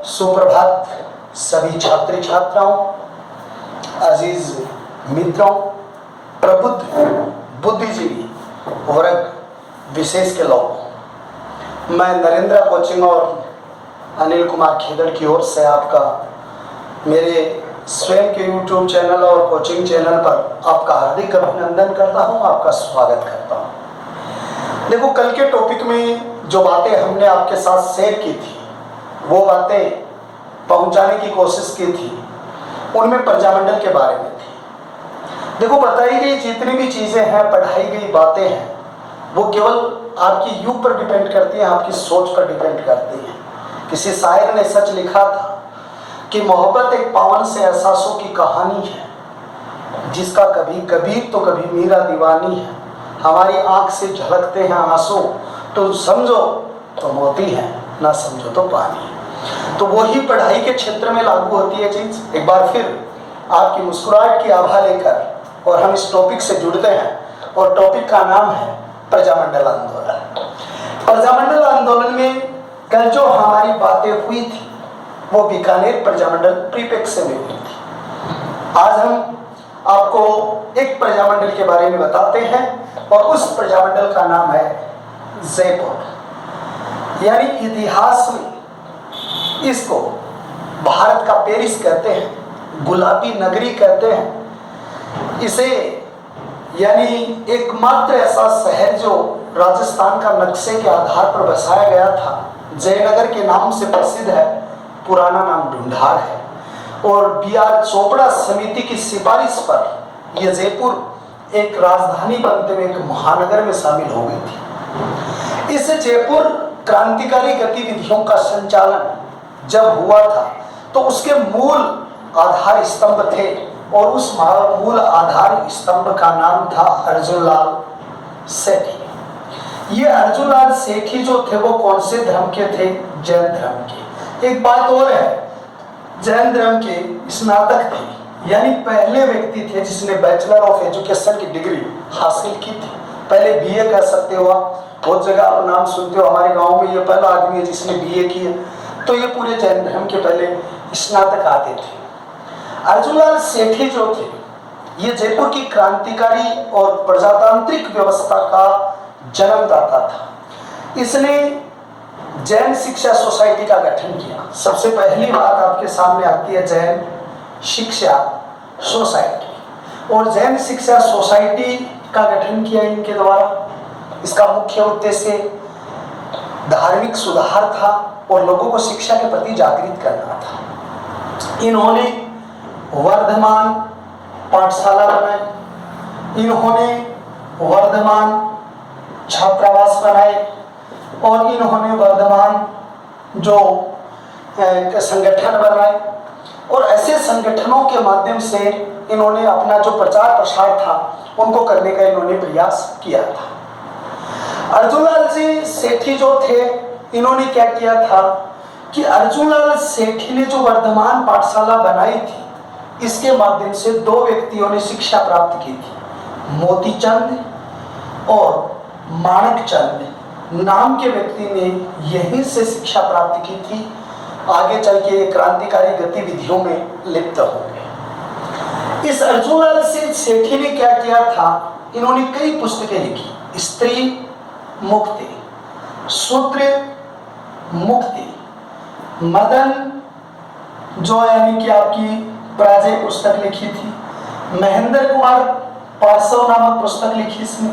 सुप्रभात सभी छात्र छात्राओं, अजीज मित्रों, प्रबुद्ध बुद्धिजीवी वर्ग विशेष के लोग, मैं नरेंद्र कोचिंग और अनिल कुमार खेदड़ की ओर से आपका मेरे स्वयं के YouTube चैनल और कोचिंग चैनल पर आपका हार्दिक अभिनंदन करता हूं, आपका स्वागत करता हूं। देखो, कल के टॉपिक में जो बातें हमने आपके साथ शेयर की थी, वो बातें पहुंचाने की कोशिश की थी, उनमें प्रजामंडल के बारे में थी। देखो, बताई गई जितनी भी चीज़ें हैं, पढ़ाई गई बातें हैं, वो केवल आपकी युग पर डिपेंड करती हैं, आपकी सोच पर डिपेंड करती हैं। किसी शायर ने सच लिखा था कि मोहब्बत एक पावन से एहसासों की कहानी है, जिसका कभी कबीर तो कभी मीरा दीवानी है। हमारी आंख से झलकते हैं आंसू, तो समझो तो मोती है, ना समझो तो पानी। तो वही पढ़ाई के क्षेत्र में लागू होती है चीज। एक बार फिर आपकी मुस्कुराहट की आभा लेकर और हम इस टॉपिक से जुड़ते हैं, और टॉपिक का नाम है प्रजामंडल आंदोलन। प्रजामंडल आंदोलन में कल जो हमारी बातें हुई थी, वो बीकानेर प्रजामंडल परिप्रेक्ष्य में हुई थी। आज हम आपको एक प्रजामंडल के बारे में बताते हैं, और उस प्रजामंडल का नाम है जयपुर। यानी इतिहास में इसको भारत का पेरिस कहते हैं, गुलाबी नगरी कहते हैं इसे। यानी एकमात्र ऐसा शहर जो राजस्थान का नक्शे के आधार पर बसाया गया था, जयनगर के नाम से प्रसिद्ध है, पुराना नाम ढूंढार है। और बी.आर. चोपड़ा समिति की सिफारिश पर यह जयपुर एक राजधानी बनते हुए एक महानगर में शामिल हो गई थी। इस जयपुर क्रांतिकारी गतिविधियों का संचालन जब हुआ था, तो उसके मूल आधार स्तंभ थे, और उस मूल आधार स्तंभ का नाम था अर्जुनलाल सेठी। ये अर्जुनलाल सेठी जो थे, वो कौन से धर्म के थे? जैन धर्म के। एक बात और है, जैन धर्म के स्नातक थे, यानी पहले व्यक्ति थे जिसने बैचलर ऑफ एजुकेशन की डिग्री हासिल की थी। पहले बीए कह सकते हो आप, बहुत जगह आप नाम सुनते हो, हमारे गांव में ये पहला आदमी है जिसने बीए की है। तो ये पूरे जैन धर्म के पहले स्नातक आते थे। अर्जुनलाल सेठी जो थे, ये जयपुर की क्रांतिकारी और प्रजातांत्रिक व्यवस्था का जन्मदाता था। इसने जैन शिक्षा सोसाइटी का गठन किया। सबसे पहली बात आपके सामने आती है जैन शिक्षा सोसाइटी। और जैन शिक्षा सोसाइटी का गठन किया इनके द्वारा। इसका मुख्य उद्देश्य धार्मिक सुधार था और लोगों को शिक्षा के प्रति जागृत करना था। इन्होंने वर्धमान पाठशाला बनाई, इन्होंने वर्धमान छात्रावास बनाए, और इन्होंने वर्धमान जो संगठन बनाए। और ऐसे संगठनों के माध्यम से इन्होंने अपना जो प्रचार प्रसार था, उनको करने का इन्होंने प्रयास किया था। अर्जुनलाल जी सेठी जो थे, इन्होंने क्या किया था कि अर्जुनलाल सेठी ने जो वर्धमान पाठशाला बनाई थी, इसके माध्यम से दो व्यक्तियों ने शिक्षा प्राप्त की थी। मोतीचंद और माणकचंद नाम के व्यक्ति ने यहीं से शिक्षा प्राप्त की थी। आगे चल के ये क्रांतिकारी गतिविधियों में लिप्त हो गए। इस अर्जुनलाल सेठी ने क्या किया था, इन्होंने कई पुस्तकें लिखी। स्त्री मुक्ति, शूद्र मुक्ति, मदन जो यानी कि आपकी पराजय पुस्तक लिखी थी। महेंद्र कुमार पार्सव नामक पुस्तक लिखी इसने।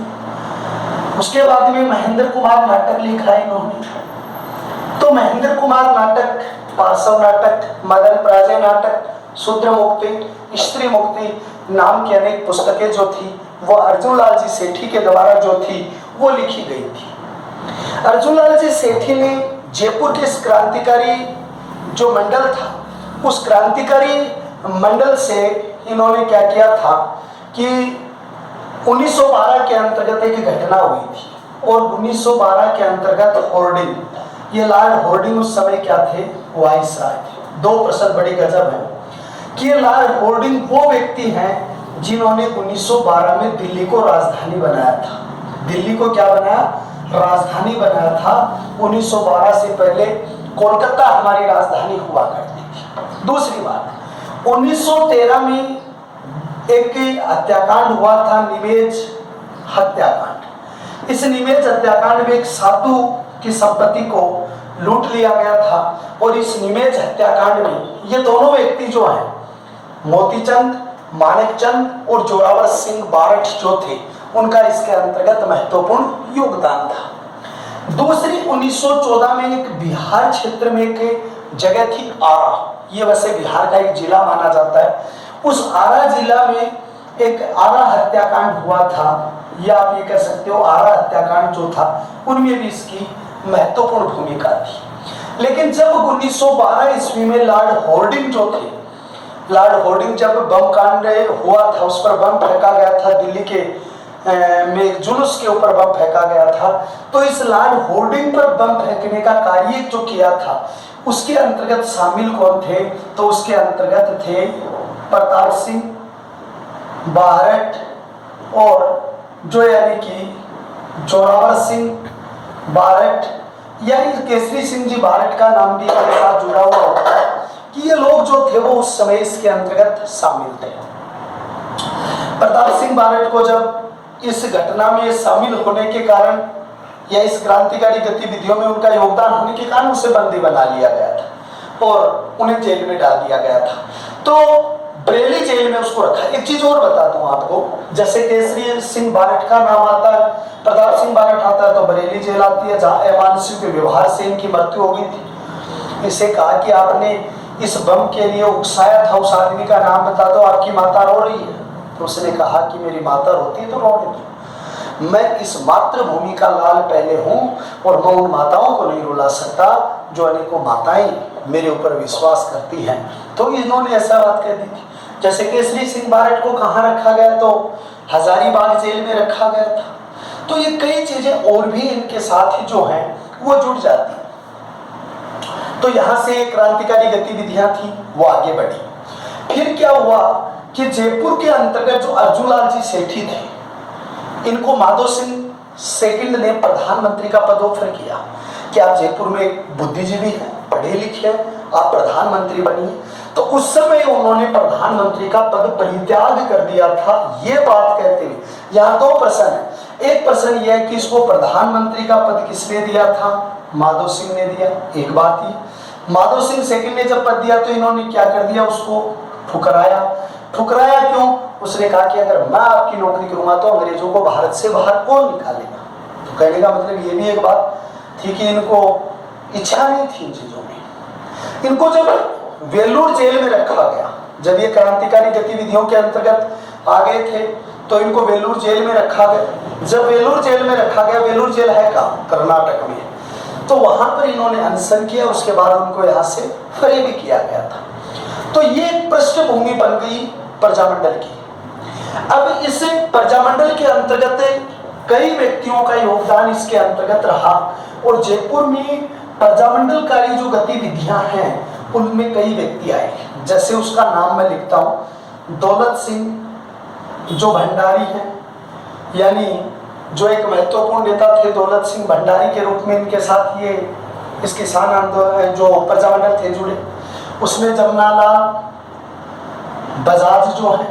उसके बाद में महेंद्र कुमार नाटक लिखा है इन्होंने। तो महेंद्र कुमार नाटक, पार्सव नाटक, मदन पराजय नाटक, शूद्र मुक्ति, स्त्री मुक्ति नाम की अनेक पुस्तकें जो थी, वो अर्जुनलाल जी सेठी के द्वारा जो थी वो लिखी गई थी। अर्जुनलाल जी सेठी ने जयपुर के इस क्रांतिकारी जो मंडल था, उस क्रांतिकारी मंडल से इन्होंने क्या किया था कि 1912 के अंतर्गत एक घटना हुई थी। और 1912 के अंतर्गत होर्डिंग, ये लॉर्ड होर्डिंग उस समय क्या थे? वाइसराय थे। दो प्रश्न बड़ी गजब है कि ये लॉर्ड होर्डिंग वो व्यक्ति हैं जिन्होंने 1912 में दिल्ली को राजधानी बनाया था। दिल्ली को क्या बनाया? राजधानी बनाया था। 1912 से पहले कोलकाता हमारी राजधानी हुआ करती थी। दूसरी बात, 1913 में एक हत्याकांड हुआ था, निमेज हत्याकांड। इस निमेज हत्याकांड में एक साधु की संपत्ति को लूट लिया गया था और इस निमेज हत्याकांड में ये दोनों व्यक्ति जो हैं, मोतीचंद, मानेकचंद और जोरावर सिंह बारठ जो थे, उनका इसके अंतर्गत महत्वपूर्ण योगदान था। दूसरी, 1914 में एक बिहार क्षेत्र में एक जगह थी आरा, ये वैसे बिहार का एक जिला माना जाता है। उस आरा जिला में एक आरा हत्याकांड हुआ था, या आप ये कह सकते हो आरा हत्याकांड जो था उनमें भी इसकी महत्वपूर्ण भूमिका थी। लेकिन जब 1912 ईस्वी में लॉर्ड होर्डिंग जो थे, लॉर्ड होर्डिंग जब बम कांड हुआ था, उस पर बम फेंका गया था, दिल्ली के में एक जुलूस के ऊपर बम फेंका गया था, तो इस लॉर्ड होर्डिंग पर बम फेंकने का कार्य जो किया था उसके अंतर्गत शामिल कौन थे? तो उसके अंतर्गत थे प्रताप सिंह बारठ और जो यानी कि जोरावर सिंह बारठ, यानी केसरी सिंह जी बारठ का नाम भी इसके साथ जुड़ा हुआ होता है कि ये लोग जो थे वो उस समय इसके अंतर्गत शामिल थे। प्रताप सिंह बारठ को जब इस घटना में शामिल होने के कारण या इस क्रांतिकारी गतिविधियों में उनका योगदान होने के कारण उसे बंदी बना लिया गया था और उन्हें जेल में डाल दिया गया था। तो बरेली जेल में उसको रखा। एक चीज और बता दूं आपको, जैसे केसरी सिंह बारठ का नाम आता है, प्रताप सिंह बारठ आता है तो बरेली जेल आती है, जहाँ अमानुषी के व्यवहार से इनकी मृत्यु हो गई थी। इसे कहा कि आपने इस बम के लिए उकसाया था, उस आदमी का नाम बता दो, आपकी माता रो रही है। तो उसने कहा कि मेरी माता रोती है तो रोने दो, मैं इस मातृभूमि का लाल पहले हूँ और मैं उन माताओं को नहीं रुला सकता जो अनेकों माताएं मेरे ऊपर विश्वास करती हैं। तो इन्होंने ऐसा बात कह दी थी। जैसे केसरी सिंह बारठ को कहाँ रखा गया? तो हजारीबाग जेल में रखा गया था। तो ये कई चीजें और भी इनके साथ ही जो हैं वो जुड़ जाती हैं। तो यहाँ से क्रांतिकारी गतिविधियां थी वो आगे बढ़ी। फिर क्या हुआ कि जयपुर के अंतर्गत जो अर्जुनलाल जी सेठी थे, इनको माधो सिंह सेकंड ने प्रधानमंत्री का पद ऑफर किया कि आप जयपुर में बुद्धिजीवी हैं, पढ़े लिखे हैं, आप प्रधानमंत्री बनिए। तो उस समय उन्होंने प्रधानमंत्री का पद परित्याग कर दिया था। ये बात कहते हुए यहाँ दो प्रश्न है। एक प्रश्न यह है कि इसको प्रधानमंत्री का पद किसने दिया था? माधो सिंह ने दिया। एक बात ही, माधो सिंह सेकंड ने जब पद दिया तो इन्होंने क्या कर दिया? उसको ठुकराया। ठुकराया क्यों? उसने कहा कि अगर मैं आपकी नौकरी करूंगा तो अंग्रेजों को भारत से बाहर कौन निकालेगा? तो कहने का मतलब ये भी एक बात थी कि इनको इच्छा नहीं थी इन चीजों में। इनको जब वेलूर जेल में रखा गया, जब ये क्रांतिकारी गतिविधियों के अंतर्गत आ गए थे तो इनको वेलूर जेल में रखा गया। जब वेलूर जेल में रखा गया, वेलूर जेल है कहाँ? कर्नाटक में, तो वहां पर इन्होंने अनशन किया। उसके बाद उनको यहाँ से फरी भी किया गया था। तो ये पृष्ठभूमि बन गई प्रजामंडल की। अब इस प्रजामंडल के अंतर्गत कई व्यक्तियों का योगदान इसके अंतर्गत रहा और जयपुर में प्रजामंडलकारी जो गतिविधियां हैं उनमें कई व्यक्ति आए। जैसे उसका नाम मैं लिखता हूँ, दौलत सिंह जो भंडारी हैं, यानी जो एक महत्वपूर्ण नेता थे, दौलत सिंह भंडारी के रूप में इनके साथ ये इस किसान आंदोलन जो प्रजामंडल थे जुड़े। उसमें जमनालाल बजाज जो है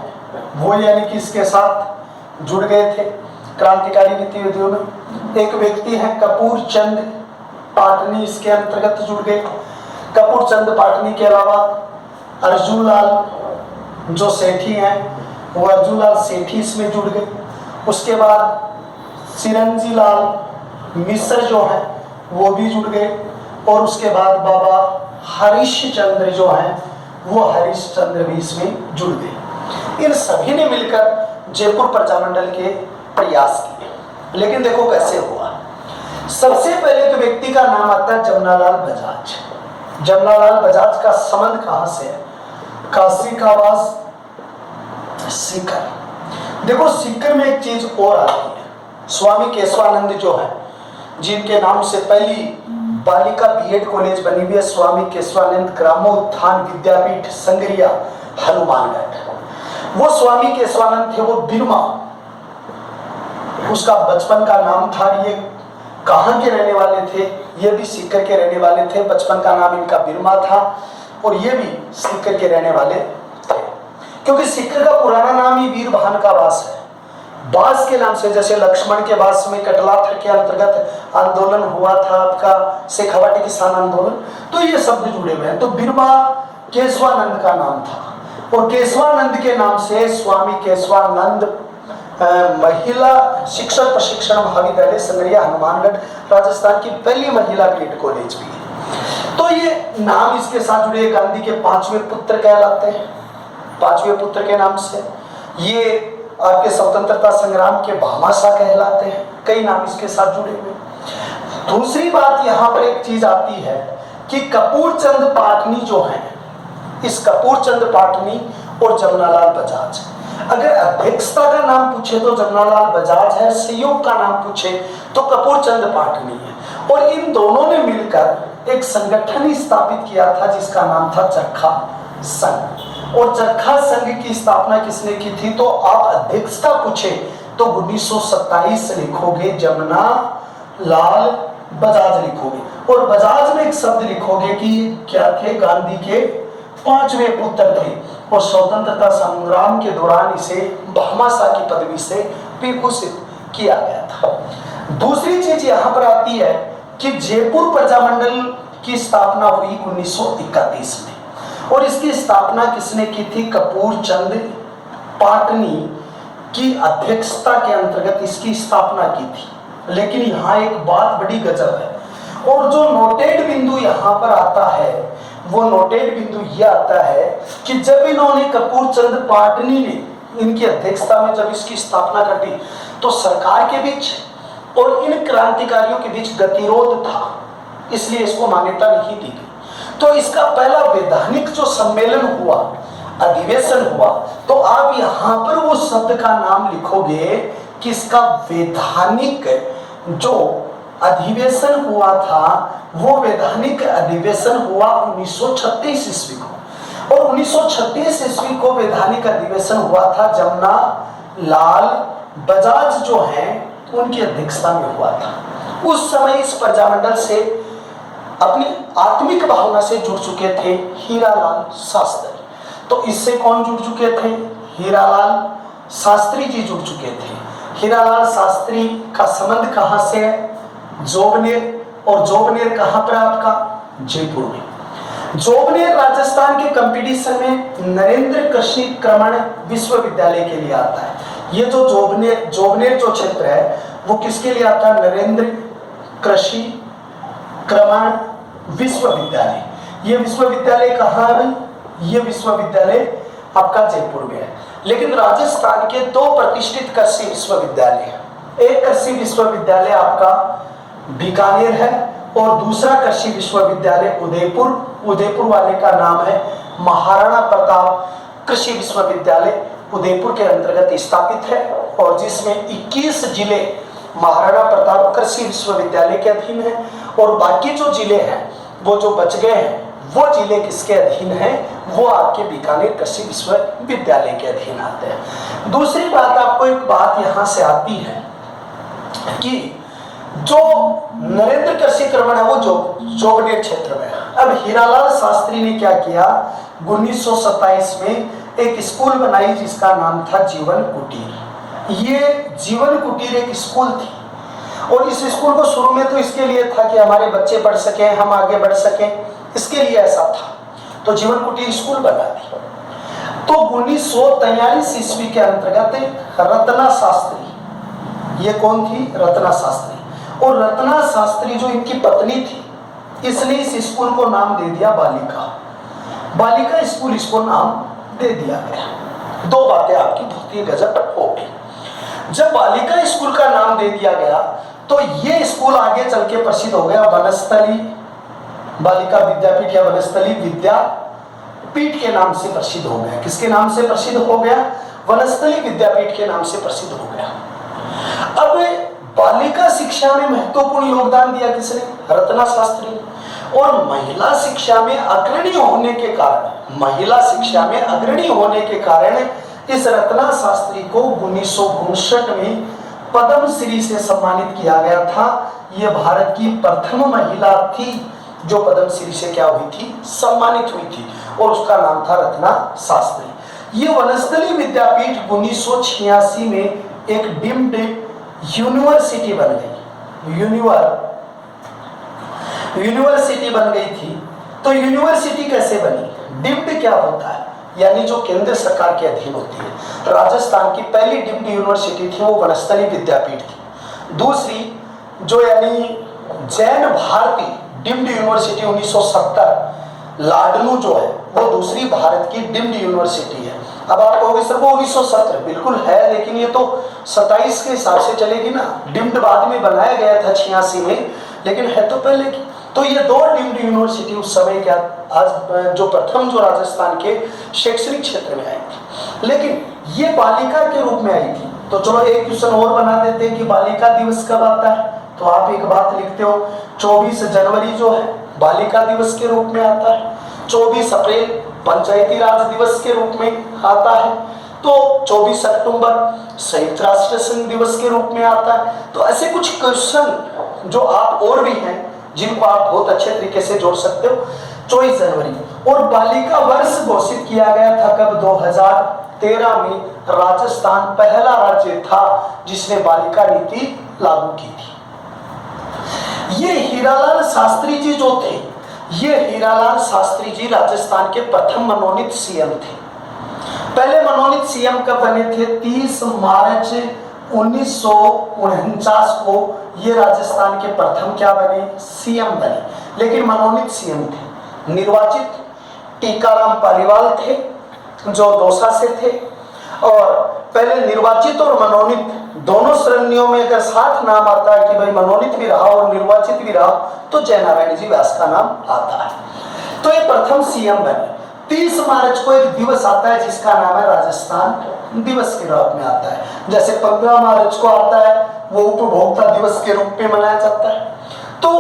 वो यानी कि इसके साथ जुड़ गए थे क्रांतिकारी गतिविधियों में। एक व्यक्ति है कपूर चंद पाटनी, इसके अंतर्गत जुड़ गए। कपूर चंद पाटनी के अलावा अर्जुन लाल जो सेठी हैं वो अर्जुन लाल सेठी इसमें जुड़ गए। उसके बाद चिरंजी लाल मिश्र जो है वो भी जुड़ गए और उसके बाद बाबा हरिश्चंद्र जो है वो हरिश्चंद्र भी इसमें जुड़ गए। इन सभी ने मिलकर जयपुर प्रजामंडल के प्रयास किए। लेकिन देखो कैसे हुआ। सबसे पहले तो व्यक्ति का नाम आता है जमनालाल बजाज। जमनालाल बजाज का संबंध कहां से है? काशी का वास सीकर। देखो सीकर में एक चीज और आती है। स्वामी केशवानंद जो है, जिनके नाम से पहली बालिका बीएड कॉलेज बनी हुई है, स्वामी केशवानंद ग्रामोत्थान विद्यापीठ संगरिया हनुमानगढ़। वो स्वामी केशवानंद थे, वो बिरमा उसका बचपन का नाम था। ये कहाँ के रहने वाले थे? ये भी सीकर के रहने वाले थे। बचपन का नाम इनका बिरमा था और ये भी सीकर के रहने वाले थे, क्योंकि सीकर का पुराना नाम ही वीरभान का वास है। बास के नाम से, जैसे लक्ष्मण के वास में कटलाथर के अंतर्गत आंदोलन हुआ था आपका शेखावाटी किसान आंदोलन, तो ये शब्द जुड़े हुए हैं। तो बिरमा केशवानंद का नाम था और केशवानंद के नाम से स्वामी केशवानंद महिला शिक्षक प्रशिक्षण महाविद्यालय संगरिया हनुमानगढ़ राजस्थान की पहली महिला बीएड कॉलेज भी है। तो ये नाम इसके साथ जुड़े। गांधी के 5वें पुत्र कहलाते हैं, 5वें पुत्र के नाम से। ये आपके स्वतंत्रता संग्राम के भामाशाह कहलाते हैं। कई नाम इसके साथ जुड़े हुए। दूसरी बात यहाँ पर एक चीज आती है कि कपूरचंद पाटनी जो है, इस कपूरचंद पाटनी और जमनालाल बजाज, अगर अध्यक्षता का नाम पूछे तो जमनालाल बजाज है, सहयोग का नाम पूछे तो कपूरचंद पाटनी है। और इन दोनों ने मिलकर एक संगठन ही स्थापित किया था जिसका नाम था चरखा संघ। और चरखा संघ की स्थापना किसने की थी? तो आप अध्यक्षता पूछे तो 1927 लिखोगे, जमुना लाल बजाज लिखोगे। और बजाज में एक शब्द लिखोगे कि क्या थे? गांधी के 5वें पुत्र थे और स्वतंत्रता संग्राम के दौरान इसे भामाशाह की पदवी से विभूषित किया गया था। दूसरी चीज यहां पर आती है कि जयपुर प्रजामंडल की स्थापना हुई 1931 में और इसकी स्थापना किसने की थी? कपूरचंद पाटनी की अध्यक्षता के अंतर्गत इसकी स्थापना की थी। लेकिन यहाँ एक बात बड़ी गजब है और जो नोटेड बिंदु यहाँ पर आता है वो नोटेड बिंदु यह आता है कि जब इन्होंने कपूरचंद पाटनी ने इनकी अध्यक्षता में जब इसकी स्थापना कर दी तो सरकार के बीच और इन क्रांतिकारियों के बीच गतिरोध था, इसलिए इसको मान्यता नहीं दी गई। तो इसका पहला वैधानिक जो सम्मेलन हुआ, अधिवेशन हुआ, तो आप यहाँ पर वो शब्द का नाम लिखोगे कि इसका वैधानिक जो अधिवेशन हुआ था वो वैधानिक अधिवेशन हुआ 1936 ईस्वी को। और 1936 ईस्वी को वैधानिक अधिवेशन हुआ था जमुना लाल बजाज जो हैं उनकी अध्यक्षता में हुआ था। उस समय इस प्रजामंडल से अपनी आत्मिक भावना से जुड़ चुके थे हीरालाल शास्त्री। तो इससे कौन जुड़ चुके थे? हीरालाल शास्त्री जी जुड़ चुके थे। हीरालाल शास्त्री का संबंध कहां से है? जोबनेर। और जोबनेर कहां पर आपका? जयपुर में। जोबनेर राजस्थान के कंपटीशन में नरेंद्र कृषि क्रमण विश्वविद्यालय के लिए आता है। ये जो जोबनेर जो क्षेत्र है वो किसके लिए आता है? नरेंद्र कृषि क्रमण विश्वविद्यालय। ये विश्वविद्यालय कहाँ है भाई? ये विश्वविद्यालय आपका जयपुर में है। लेकिन राजस्थान के 2 प्रतिष्ठित कृषि विश्वविद्यालय हैं। एक कृषि विश्वविद्यालय आपका बीकानेर है और दूसरा कृषि विश्वविद्यालय उदयपुर वाले का नाम है महाराणा प्रताप कृषि विश्वविद्यालय, उदयपुर के अंतर्गत स्थापित है और जिसमें 21 जिले महाराणा प्रताप कृषि विश्वविद्यालय के अधीन है और बाकी जो जिले हैं वो जो बच गए हैं वो जिले किसके अधीन हैं? वो आपके बीकानेर कृषि विश्वविद्यालय के अधीन आते हैं। दूसरी बात, आपको एक बात यहां से आती है कि जो नरेंद्र कृषि क्रमण है वो जोबनेर क्षेत्र में है। अब हीरालाल शास्त्री ने क्या किया? 1927 में एक स्कूल बनाई जिसका नाम था जीवन कुटीर। ये जीवन कुटीर एक स्कूल थी और इस स्कूल को शुरू में तो इसके लिए था कि हमारे बच्चे पढ़ सकें, हम आगे बढ़ सकें, इसके लिए ऐसा था। तो जीवन कुटीर स्कूल बना दी। तो 1943 ईस्वी के अंतर्गत रत्ना शास्त्री, ये कौन थी? रत्ना शास्त्री। और रत्ना शास्त्री जो इनकी पत्नी थी, इसने इस स्कूल को नाम दे दिया बालिका स्कूल, इसको नाम दे दिया गया। 2 बातें आपकी बहुत ही गजब हो गई। जब बालिका स्कूल का नाम दे दिया गया तो ये स्कूल आगे चल के प्रसिद्ध हो गया वनस्थली बालिका विद्यापीठ या वनस्थली विद्यापीठ के नाम से प्रसिद्ध हो गया। किसके नाम से प्रसिद्ध हो गया? वनस्थली विद्यापीठ के नाम से प्रसिद्ध हो गया। अब बालिका शिक्षा में महत्वपूर्ण योगदान दिया किसने? रत्ना शास्त्री। और महिला शिक्षा में अग्रणी होने के कारण इस रत्ना शास्त्री को 1959 में पद्मश्री से सम्मानित किया गया था। ये भारत की प्रथम महिला थी जो पद्मश्री से क्या हुई थी, सम्मानित हुई थी, और उसका नाम था रत्ना शास्त्री। ये वनस्थली विद्यापीठ 1986 में एक डीम्ड यूनिवर्सिटी बन गई, यूनिवर्सिटी बन गई थी। तो यूनिवर्सिटी कैसे बनी? डीम्ड क्या होता है? यानी जो केंद्र सरकार के अधीन होती है। राजस्थान की पहली डीम्ड यूनिवर्सिटी थी वो वनस्थली विद्यापीठ थी। दूसरी जो यानी जैन भारती डीम्ड यूनिवर्सिटी 1970 लाडनू जो है वो दूसरी भारत की डीम्ड यूनिवर्सिटी है। अब आप कहोगे सर वो 1970 बिल्कुल है, लेकिन ये तो 27 के हिसाब से चलेगी ना, डीम्ड बाद में बनाया गया था 86 में, लेकिन है तो पहले की। तो ये दो डीम्ड यूनिवर्सिटी उस समय क्या आज जो प्रथम जो राजस्थान के शैक्षणिक क्षेत्र में आई थी, लेकिन ये बालिका के रूप में आई थी। तो चलो एक क्वेश्चन और बना देते हैं कि बालिका दिवस कब आता है, तो आप एक बात लिखते हो 24 जनवरी जो है बालिका दिवस के रूप में आता है, 24 अप्रैल पंचायती राज दिवस के रूप में आता है, तो 24 अक्टूबर संयुक्त राष्ट्र संघ दिवस के रूप में आता है। तो ऐसे कुछ क्वेश्चन जो आप और भी हैं जिनको आप बहुत अच्छे तरीके से जोड़ सकते हो। 24 जनवरी और बालिका वर्ष घोषित किया गया था कब? 2013 में राजस्थान पहला राज्य था जिसने बालिका नीति लागू की थी। ये हीरालाल शास्त्री जी जो थे, ये हीरालाल शास्त्री जी राजस्थान के प्रथम मनोनीत सीएम थे। पहले मनोनीत सीएम कब बने थे? 30 मार्च 1949 को ये राजस्थान के प्रथम क्या बने? सीएम बने, लेकिन मनोनीत सीएम थे। निर्वाचित टीकाराम पालीवाल थे जो दौसा से थे, और पहले निर्वाचित और मनोनीत दोनों श्रेणियों में अगर साथ नाम आता है कि भाई मनोनीत भी रहा और निर्वाचित भी रहा, तो जयनारायण जी व्यास का नाम आता है। तो ये प्रथम सीएम बने। 30 मार्च को एक दिवस आता है जिसका नाम है राजस्थान दिवस के रूप में आता है। जैसे 15 मार्च को आता है वो उपभोक्ता दिवस के रूप में मनाया जाता है। तो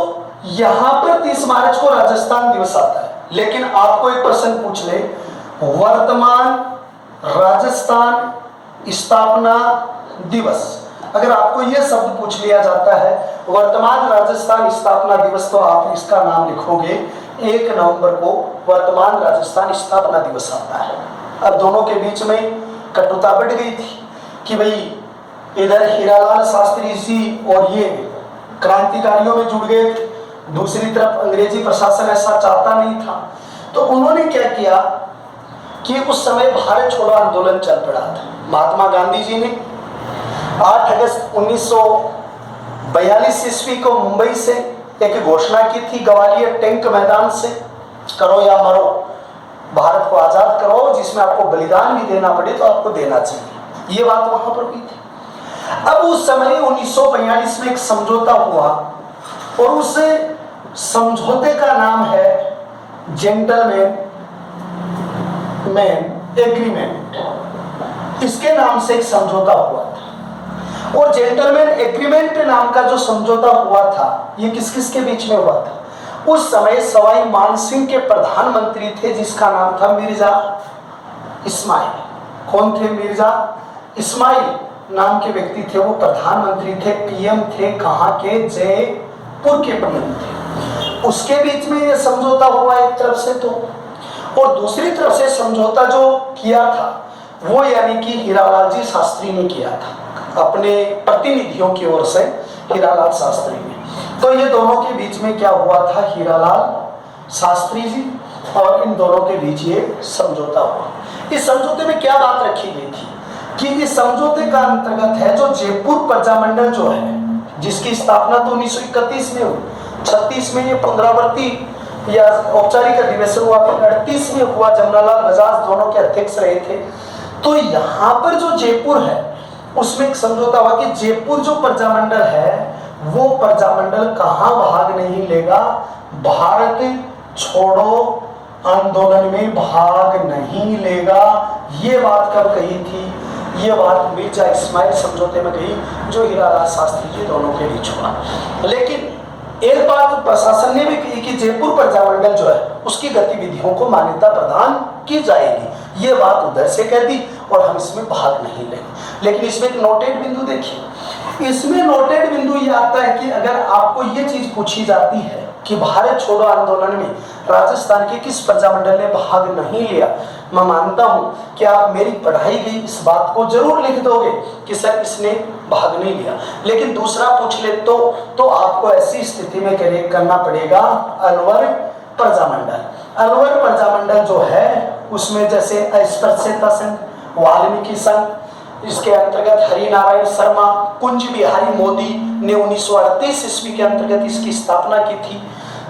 यहाँ पर 30 मार्च को राजस्थान दिवस आता है। लेकिन आपको एक प्रश्न पूछ ले, वर्तमान राजस्थान स्थापना दिवस, अगर आपको यह शब्द पूछ लिया जाता है वर्तमान राजस्थान स्थापना दिवस, तो आप इसका नाम लिखोगे 1 नवंबर को वर्तमान राजस्थान स्थापना दिवस आता है। अब दोनों के बीच में कटुता बढ़ गई थी कि भाई इधर हीरालाल शास्त्री जी और ये क्रांतिकारियों में जुड़ गए थे, दूसरी तरफ अंग्रेजी प्रशासन ऐसा चाहता नहीं था। तो उन्होंने क्या किया कि उस समय भारत छोड़ो आंदोलन चल पड़ा था। महात्मा गांधी जी ने 8 अगस्त 1942 ईस्वी को मुंबई से एक घोषणा की थी, ग्वालियर टैंक मैदान से, करो या मरो, भारत को आजाद करो, जिसमें आपको बलिदान भी देना पड़े तो आपको देना चाहिए। ये बात वहां पर हुई थी। अब उस समय 1942 में एक समझौता हुआ और उस समझौते का नाम है जेंटलमैन एग्रीमेंट। इसके नाम से एक समझौता हुआ था, और जेंटलमैन एग्रीमेंट नाम का जो समझौता हुआ था ये किस किस के बीच में हुआ था? उस समय सवाई मानसिंह के प्रधानमंत्री थे जिसका नाम था मिर्जा इस्माइल। कौन थे? मिर्जा इस्माइल नाम के व्यक्ति थे, वो प्रधानमंत्री थे, पीएम थे। कहाँ के? जयपुर के पीएम थे। उसके बीच में ये समझौता हुआ एक तरफ से, तो और दूसरी तरफ से समझौता जो किया था वो यानी कि हीरालाल जी शास्त्री ने किया था अपने प्रतिनिधियों की ओर से, हीरालाल शास्त्री ने। तो ये दोनों के बीच में क्या हुआ था? हीरालाल शास्त्री जी और इन दोनों के बीच ये समझौता हुआ। इस समझौते में क्या बात रखी गई थी कि इस समझौते का अंतर्गत है जो जयपुर प्रजामंडल जो है, जिसकी स्थापना तो 1931 में हुई, 36 में ये 15 या औपचारिक अधिवेशन हुआ, फिर 38 में हुआ, जमनालाल बजाज दोनों के अध्यक्ष रहे थे। तो यहाँ पर जो जयपुर है उसमें एक समझौता हुआ कि जयपुर जो प्रजामंडल है वो प्रजामंडल कहाँ भाग नहीं लेगा? भारत छोड़ो आंदोलन में भाग नहीं लेगा। ये बात कब कही थी? ये बात मिर्जा इस्माइल समझौते में कही जो हीरालाल शास्त्री जी दोनों के बीच हुआ। लेकिन एक बात प्रशासन ने भी कही कि जयपुर प्रजामंडल जो है उसकी गतिविधियों को मान्यता प्रदान की जाएगी। ये बात उधर से कह दी और हम इसमें भाग नहीं लेंगे। लेकिन इसमें एक नोटेड बिंदु देखिए, इसमें नोटेड बिंदु ये आता है कि अगर आपको ये चीज पूछी जाती है कि भारत छोड़ो आंदोलन में राजस्थान के किस प्रजामंडल ने भाग नहीं लिया, मैं मानता हूं कि आप मेरी पढ़ाई गई इस बात को जरूर लिख दोगे कि सर इसने भाग नहीं लिया। लेकिन दूसरा पूछ ले तो आपको ऐसी स्थिति में करना पड़ेगा अलवर प्रजामंडल। अलवर प्रजामंडल जो है उसमें जैसे अस्पृश्यता संघ, वाल्मीकि संघ, इसके अंतर्गत हरिनारायण शर्मा, कुंज बिहारी मोदी ने 1938 ईस्वी के अंतर्गत इसकी स्थापना की थी।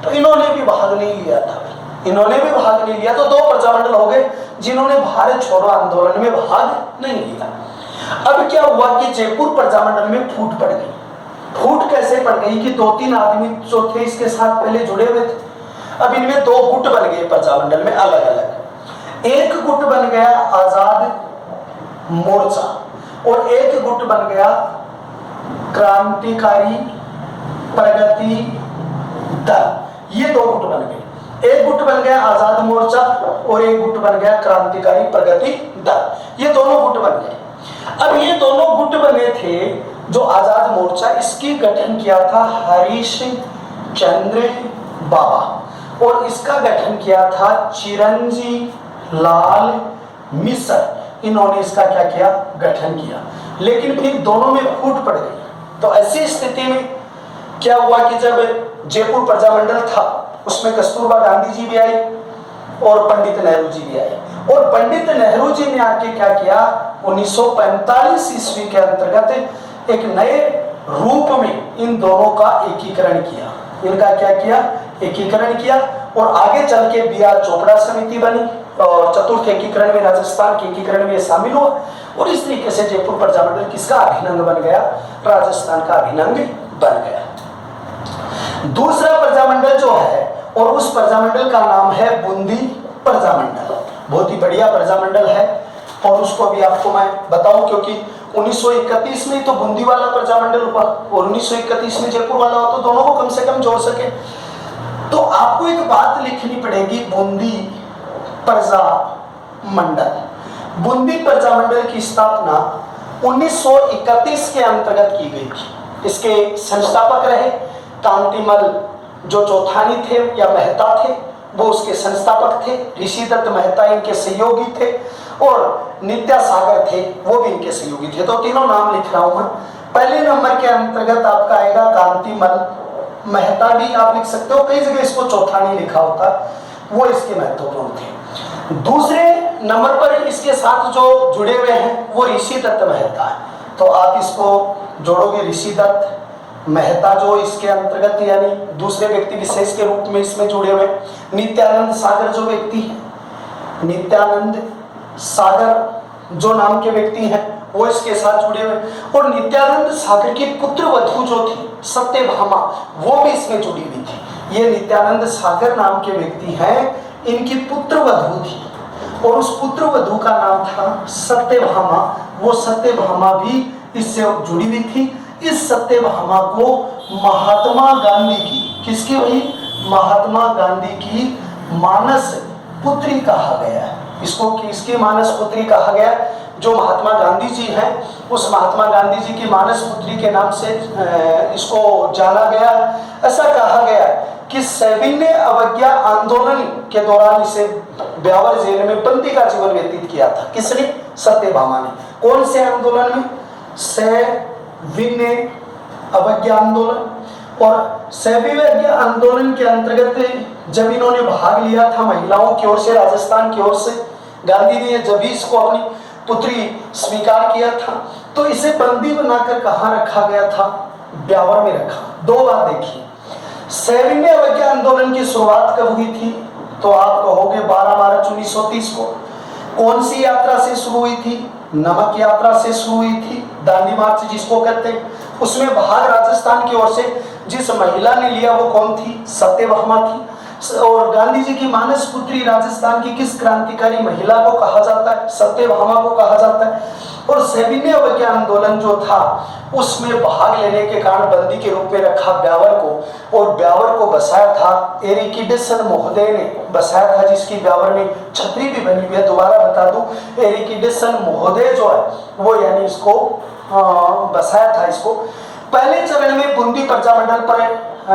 तो इन्होंने भी भाग नहीं लिया था, इन्होंने भी भाग नहीं लिया। तो दो प्रजामंडल हो गए जिन्होंने भारत छोड़ो आंदोलन में भाग नहीं लिया। अब क्या हुआ कि जयपुर प्रजामंडल में फूट पड़ गई। फूट कैसे पड़ गई कि 2-3 आदमी जो थे इसके साथ पहले जुड़े हुए थे, अब इनमें 2 गुट बन गए प्रजामंडल में अलग अलग। एक गुट बन गया आजाद मोर्चा और एक गुट बन गया क्रांतिकारी प्रगति दल। ये 2 गुट बन गए। एक गुट बन गया आजाद मोर्चा और एक गुट बन गया क्रांतिकारी प्रगति दल। ये दोनों गुट बन गए। अब ये दोनों गुट बने थे। जो आजाद मोर्चा, इसकी गठन किया था हरीश चंद्र बाबा और इसका गठन किया था चिरंजी लाल मिश्र। इन्होंने इसका क्या किया, गठन किया। लेकिन फिर दोनों में फूट पड़ गई। तो ऐसी स्थिति में क्या हुआ कि जब जयपुर प्रजामंडल था उसमें कस्तूरबा गांधी जी भी आए और पंडित नेहरू जी भी आए। और पंडित नेहरू जी ने आके क्या किया, 1945 ईस्वी के अंतर्गत एक नए रूप में इन दोनों का एकीकरण किया। इनका क्या किया, एकीकरण किया। और आगे चल के बी आर चोपड़ा समिति बनी और चतुर्थ एकीकरण में राजस्थान के एकीकरण में शामिल हुआ। और इस तरीके से जयपुर प्रजामंडल किसका अभिन्न बन गया, राजस्थान का अभिन्न बन गया। दूसरा प्रजामंडल जो है और उस प्रजामंडल का नाम है बूंदी प्रजामंडल। बहुत ही बढ़िया प्रजामंडल है और उसको भी आपको मैं बताऊं क्योंकि 1931 में तो बूंदी वाला प्रजामंडल हुआ और 1931 में जयपुर वाला हुआ, तो दोनों को कम से कम जोड़ सके। तो आपको एक बात लिखनी पड़ेगी, बूंदी प्रजामंडल। बूंदी प्रजामंडल की स्थापना 1931 के अंतर्गत की गई थी। इसके संस्थापक रहे कांतिमल जो चौथानी थे या मेहता थे, वो उसके संस्थापक थे। ऋषि दत्त मेहता इनके सहयोगी थे और नित्या सागर थे, वो भी इनके सहयोगी थे। तो तीनों नाम लिख रहा हूं मैं। पहले नंबर के अंतर्गत आपका आएगा कांतिमल मेहता, भी आप लिख सकते हो, कई जगह इसको चौथानी लिखा होता है, वो इसके महत्वपूर्ण थे। दूसरे नंबर पर इसके साथ जो जुड़े हुए हैं वो ऋषि दत्त मेहता है, तो आप इसको जोड़ोगे ऋषि दत्त मेहता जो इसके अंतर्गत यानी दूसरे व्यक्ति विशेष के रूप में इसमें जुड़े हुए। नित्यानंद सागर जो व्यक्ति है, नित्यानंद सागर जो नाम के व्यक्ति हैं वो इसके साथ जुड़े हुए। और नित्यानंद सागर की पुत्र वधू जो थी सत्यभामा, वो भी इसमें जुड़ी हुई थी। ये नित्यानंद सागर नाम के व्यक्ति हैं, इनकी पुत्र वधू थी और उस पुत्र वधू का नाम था सत्यभामा। वो सत्यभामा भी इससे जुड़ी हुई थी। इस सत्यभामा को महात्मा गांधी की, किसकी वही, महात्मा गांधी की मानस पुत्री कहा गया है। इसको किसकी मानस पुत्री कहा गया, जो महात्मा गांधी जी हैं उस महात्मा गांधी जी की मानस पुत्री के नाम से इसको जाना गया। ऐसा कहा गया कि सविनय अवज्ञा आंदोलन के दौरान इसे ब्यावर जेल में बंदी का जीवन व्यतीत किया था। किसने, सत्यभामा ने। कौन से आंदोलन में, सविनय अवज्ञा आंदोलन। और सविनय आंदोलन के अंतर्गत जब इन्होंने भाग लिया था महिलाओं की ओर से, राजस्थान की ओर से, गांधी ने जब इसको अपनी पुत्री स्वीकार किया था, तो इसे बंदी बनाकर कहाँ रखा गया था, ब्यावर में रखा। 2 बात देखिए, सविनय अवज्ञा आंदोलन की शुरुआत कब हुई थी, तो आप कहोगे 12 मार्च 1930 को। कौन सी यात्रा से शुरू हुई थी, नमक यात्रा से शुरू हुई थी, दांडी मार्च जिसको कहते हैं। उसमें भाग राजस्थान की ओर से जिस महिला ने लिया वो कौन थी, सत्यभामा थी। और गांधी जी की मानस पुत्री राजस्थान की किस क्रांतिकारी महिला को कहा जाता है, सत्यभामा को कहा जाता है। और सविनय अवज्ञा आंदोलन जो था उसमें भाग लेने के कारण बंदी के रूप में रखा ब्यावर को, और ब्यावर को बसाया था एरिकिडसन महोदय ने बसाया था, जिसकी ब्यावर में छतरी भी बनी हुई है। दोबारा बता दूं, एरिकिडसन महोदय जो है वो यानी इसको बसाया था इसको। पहले चरण में बूंदी प्रजामंडल पर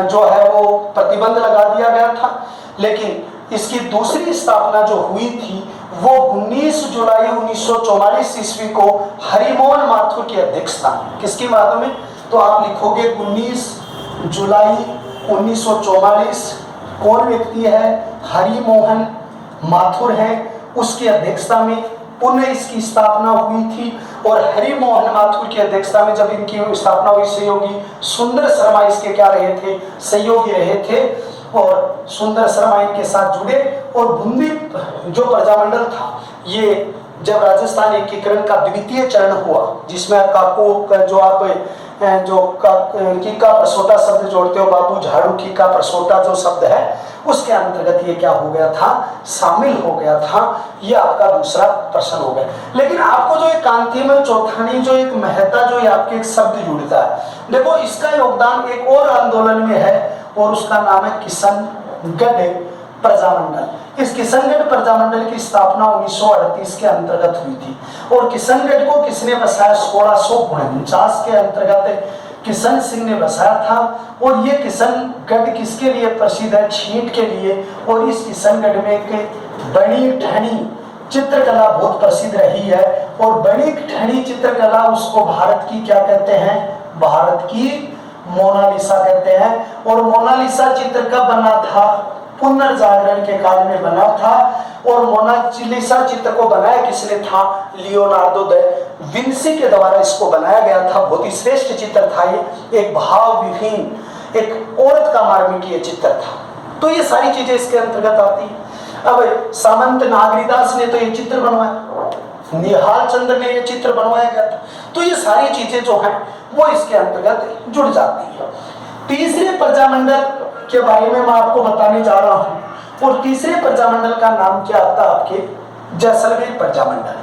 जो है वो प्रतिबंध लगा दिया गया था, लेकिन इसकी दूसरी स्थापना जो हुई थी वो 19 जुलाई 1944 ईस्वी को हरिमोहन माथुर की अध्यक्षता, किसकी माध्यम में, तो आप लिखोगे 19 जुलाई 1944, कौन व्यक्ति है, हरिमोहन माथुर है, उसकी अध्यक्षता में पुनः इसकी स्थापना हुई थी। और हरिमोहन माथुर की अध्यक्षता में जब इनकी स्थापना हुई, सहयोगी सुंदर शर्मा इसके क्या रहे थे, सहयोगी रहे थे, और सुंदर शर्मा इनके साथ जुड़े। और बूंदी जो प्रजामंडल था, ये जब राजस्थान एकीकरण का द्वितीय चरण हुआ, जिसमें काको जो आप जो कीका प्रसोटा शब्द जोड़ते हो, बाबू झाड़ू कीका प्रसोटा जो शब्द है, उसके अंतर्गत ये क्या हो गया था, शामिल हो गया था। ये आपका दूसरा प्रश्न हो गया। लेकिन आपको जो एक कांतिमल चौथानी जो एक मेहता जो आपके एक शब्द जुड़ता है, देखो इसका योगदान एक और आंदोलन में है और उसका नाम है किशनगढ़ प्रजामंडल। इस किशनगढ़ प्रजामंडल की स्थापना 1938 के अंतर्गत हुई थी। और किशनगढ़ को किसने बसाया, 1649 के अंतर्गत किशन सिंह ने बसाया था। और ये किशनगढ़ किसके लिए प्रसिद्ध है, छींट के लिए। और इस किशनगढ़ में एक बड़ी ठहनी चित्रकला बहुत प्रसिद्ध रही है। और बड़ी ठहनी चित्रकला उसको भारत की क्या कहते हैं, भारत की मोनालिसा कहते हैं। और मोनालिसा चित्र कब बना था, पुनर्जागरण के काल में बना था। और मोनालिसा चित्र को बनाया किसने था, लियोनार्डो दा विंसी के द्वारा इसको बनाया गया था। बहुत ही श्रेष्ठ चित्र था ये, एक भाव विहीन एक औरत का मार्मिक चित्र था। तो ये सारी चीजें इसके अंतर्गत आती हैं। अब सामंत नागरीदास ने तो ये चित्र बनवाया, निहाल चंद्र ने ये चित्र बनवाया गया था। तो ये सारी चीजें जो हैं वो इसके अंतर्गत जुड़ जाती है। तीसरे प्रजामंडल के बारे में मैं आपको बताने जा रहा हूं। और तीसरे प्रजामंडल का नाम क्या आता है आपके, जैसलमेर प्रजामंडल।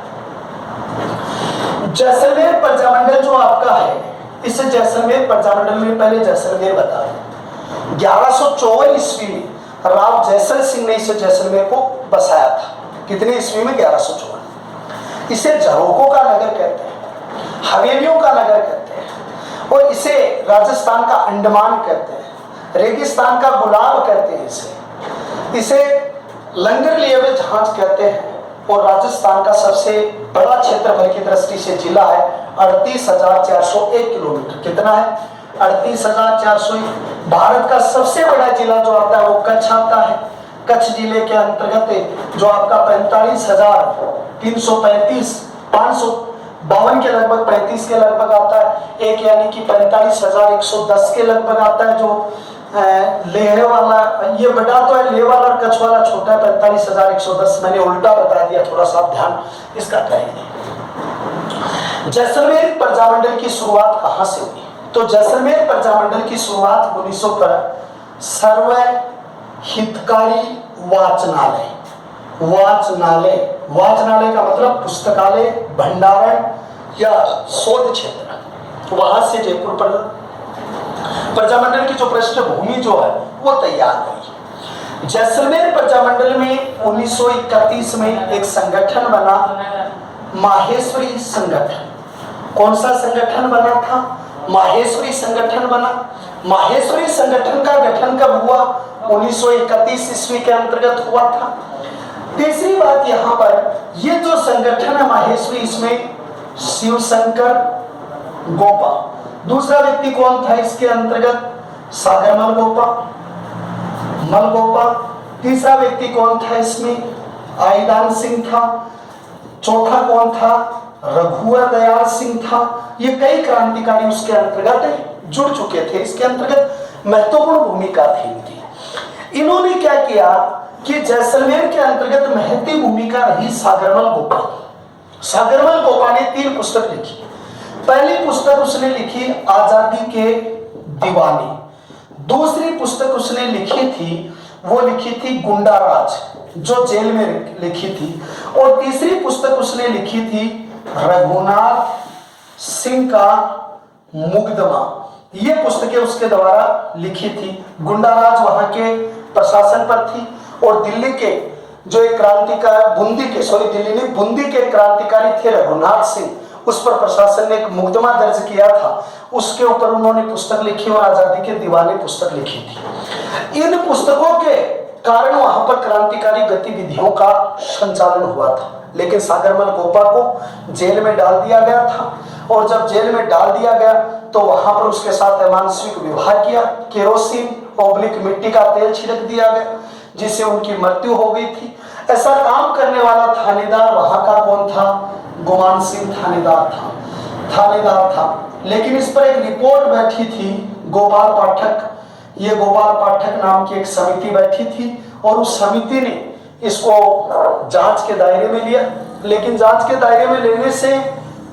जैसलमेर प्रजामंडल जो आपका है, इस जैसलमेर प्रजामंडल में पहले जैसलमेर बता दें। 1154 ईस्वी में राव जैसल सिंह ने इस जैसलमेर को बसाया था। कितने ईस्वी में, 1154। इसे झरोकों का नगर कहते हैं, हवेलियों का नगर कहते हैं। और इसे राजस्थान का अंडमान कहते हैं, रेगिस्तान का गुलाब कहते हैं इसे लंगर लिए हुए जहाज कहते हैं। और राजस्थान का सबसे बड़ा क्षेत्रफल की दृष्टि से जिला है 38,401 किलोमीटर। कितना है, 38,401। भारत का सबसे बड़ा जिला जो आता है वो कच्छ आता है। कच्छ जिले के अंतर्गत जो आपका 45,335 552 के लगभग 35 के लगभग आता है। एक यानी कि 45,110 के लगभग आता है जो लेह वाला, ये बड़ा तो है, लेह वाला और कच्छ वाला छोटा है, 45,110। मैंने उल्टा बता दिया, थोड़ा सा ध्यान इसका करेंगे। जैसलमेर प्रजामंडल की शुरुआत कहां से हुई, तो जैसलमेर प्रजामंडल की शुरुआत 1900 पर सर्व हितकारी वाचनालय, वाचनालय का मतलब पुस्तकालय, भंडारण या शोध क्षेत्र, वहां से जयपुर पर प्रजामंडल की जो पृष्ठभूमि जो है वो तैयार हुई। जैसलमेर प्रजामंडल में 1931 में एक संगठन बना, माहेश्वरी संगठन। कौन सा संगठन बना था, माहेश्वरी संगठन बना। माहेश्वरी संगठन का गठन कब हुआ, 1931 ईस्वी के अंतर्गत हुआ था। तीसरी बात यहाँ पर, ये जो संगठन है माहेश्वरी, इसमें शिवशंकर गोपा। दूसरा व्यक्ति कौन था इसके अंतर्गत, सागरमल गोपा। तीसरा व्यक्ति कौन था इसमें, आईदान सिंह था। चौथा कौन था, रघुवर दयाल सिंह था। ये कई क्रांतिकारी उसके अंतर्गत जुड़ चुके थे, इसके अंतर्गत महत्वपूर्ण भूमिका थी इनकी। इन्होंने क्या किया कि जैसलमेर के अंतर्गत महती भूमिका रही सागरमल गोपा। सागरमल गोपा ने 3 पुस्तक लिखी। पहली पुस्तक उसने लिखी आजादी के दीवाने। दूसरी पुस्तक उसने लिखी थी, वो लिखी थी गुंडाराज, जो जेल में लिखी थी। और तीसरी पुस्तक उसने लिखी थी रघुनाथ सिंह का मुकदमा। ये पुस्तकें उसके द्वारा लिखी थी। गुंडाराज वहां के प्रशासन पर थी। और दिल्ली के जो एक क्रांतिकारी, बूंदी के क्रांतिकारी थे रघुनाथ सिंह, उस पर प्रशासन ने एक मुकदमा दर्ज किया था, उसके ऊपर उन्होंने पुस्तक लिखी और आजादी के दीवाने पुस्तक लिखी थी। इन पुस्तकों के कारण वहां पर क्रांतिकारी गतिविधियों का संचालन हुआ था, लेकिन सागरमल गोपा को जेल में डाल दिया गया था, और जब जेल में डाल दिया गया तो वहां पर उसके साथ अमानसिक व्यवहार किया, केरोसिन ऑब्लिक मिट्टी का तेल छिड़क दिया गया, जिससे उनकी मृत्यु हो गई थी। ऐसा काम करने वाला थानेदार वहां का कौन था? गुमान सिंह थानेदार था। लेकिन इस पर एक रिपोर्ट बैठी थी गोपाल पाठक, ये गोपाल पाठक नाम की एक समिति बैठी थी, और उस समिति ने इसको जांच के दायरे में लिया। लेकिन जांच के दायरे में लेने से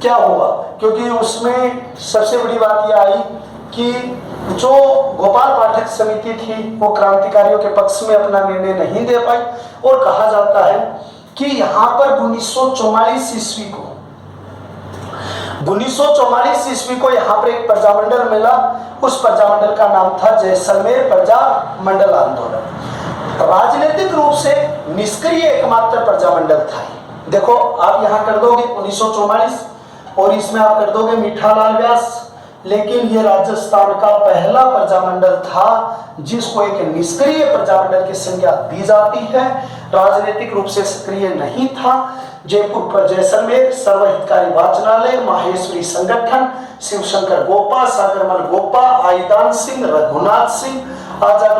क्या हुआ, क्योंकि उसमें सबसे बड़ी बात यह आई कि जो गोपाल पाठक समिति थी वो क्रांतिकारियों के पक्ष में अपना निर्णय नहीं दे पाई, और कहा जाता है कि यहाँ पर 1944 ईस्वी को यहाँ पर एक प्रजामंडल मिला। उस प्रजामंडल का नाम था जैसलमेर प्रजा मंडल आंदोलन। राजनीतिक रूप से निष्क्रिय एकमात्र प्रजामंडल था। देखो आप यहाँ कर दोगे 1944 और इसमें आप कर दोगे मीठालाल व्यास, लेकिन ये राजस्थान का पहला प्रजामंडल था जिसको एक निष्क्रिय प्रजामंडल की संज्ञा दी जाती है। राजनीतिक रूप से सक्रिय नहीं था। जयपुर पर जैसलमेर सर्वहितकारी वाचनालय, माहेश्वरी संगठन, शिवशंकर गोपा, सागरमल गोपा, आईदान सिंह, रघुनाथ सिंह, आजादी